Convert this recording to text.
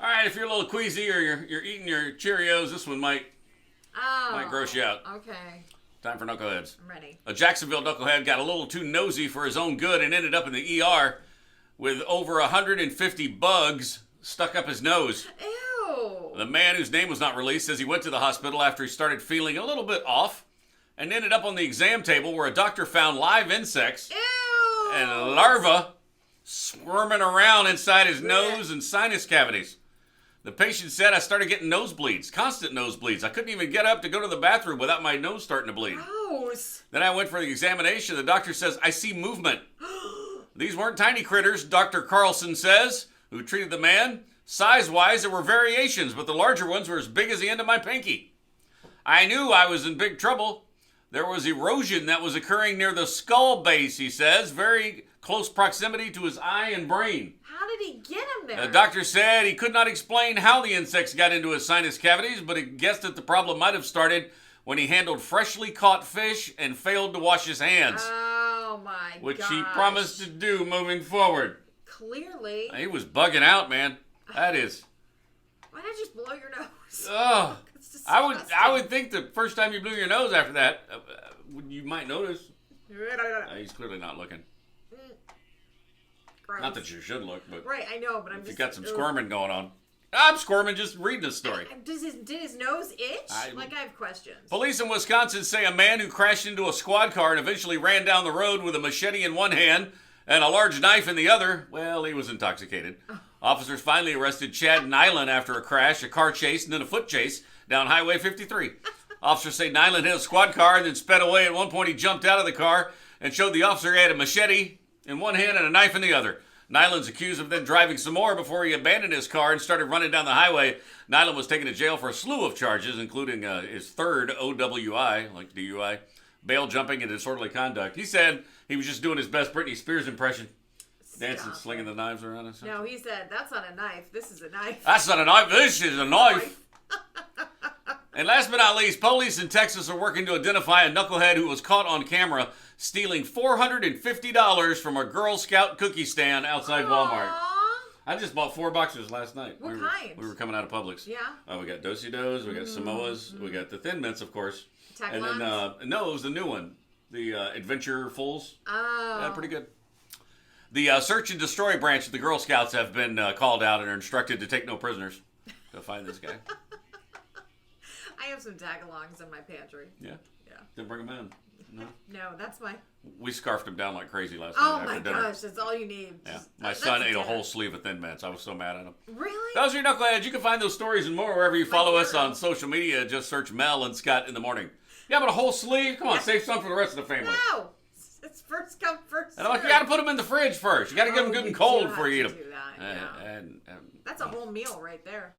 All right, if you're a little queasy or you're eating your Cheerios, this one might gross you out. Okay. Time for Knuckleheads. I'm ready. A Jacksonville knucklehead got a little too nosy for his own good and ended up in the ER with over 150 bugs stuck up his nose. Ew. The man, whose name was not released, says he went to the hospital after he started feeling a little bit off and ended up on the exam table where a doctor found live insects Ew. and larvae squirming around inside his nose and sinus cavities. The patient said, I started getting nosebleeds, constant nosebleeds. I couldn't even get up to go to the bathroom without my nose starting to bleed. Gross. Then I went for the examination. The doctor says, I see movement. These weren't tiny critters, Dr. Carlson says, who treated the man. Size-wise, there were variations, but the larger ones were as big as the end of my pinky. I knew I was in big trouble. There was erosion that was occurring near the skull base, he says, very close proximity to his eye and brain. How did he get him there? The doctor said he could not explain how the insects got into his sinus cavities, but he guessed that the problem might have started when he handled freshly caught fish and failed to wash his hands. Oh my god. Which he promised to do moving forward. Clearly. He was bugging out, man. That is. Why not just blow your nose? Oh. It's disgusting. I would think the first time you blew your nose after that, you might notice. He's clearly not looking. Gross. Not that you should look, but right, I know, but I'm if just. you got some squirming going on. I'm squirming just reading this story. Did his nose itch? I have questions. Police in Wisconsin say a man who crashed into a squad car and eventually ran down the road with a machete in one hand and a large knife in the other, well, he was intoxicated. Officers finally arrested Chad Nyland after a crash, a car chase, and then a foot chase down Highway 53. Officers say Nyland hit a squad car and then sped away. At one point, he jumped out of the car and showed the officer he had a machete in one hand and a knife in the other. Nyland's accused of then driving some more before he abandoned his car and started running down the highway. Nyland was taken to jail for a slew of charges, including his third OWI, like DUI, bail jumping and disorderly conduct. He said he was just doing his best Britney Spears impression, dancing, slinging the knives around. And no, he said, that's not a knife. This is a knife. That's not a knife. This is a knife. And last but not least, police in Texas are working to identify a knucklehead who was caught on camera stealing $450 from a Girl Scout cookie stand outside Walmart. I just bought 4 boxes last night. What kind? We were coming out of Publix. Yeah. We got Do-si-dos, we got Samoas, we got the Thin Mints, of course. Tagalongs? And then, no, it was the new one. The Adventure Fulls. Oh. Yeah, pretty good. The search and destroy branch of the Girl Scouts have been called out and are instructed to take no prisoners to find this guy. I have some tagalongs in my pantry. Yeah? Yeah. Didn't bring them in. No? No, that's my... We scarfed them down like crazy last Oh night my after dinner. gosh, that's all you need. Yeah. Just, My son ate a whole sleeve of Thin Mints. I was so mad at him. Really? Those are your Knuckleheads. You can find those stories and more wherever you follow us on social media. Just search Mel and Scott in the morning. Yeah, but a whole sleeve? Come on, save some for the rest of the family. No! It's first come, first serve. And you got to put them in the fridge first. You got to get them good and cold before you eat them. Do that, yeah. And That's a whole meal right there.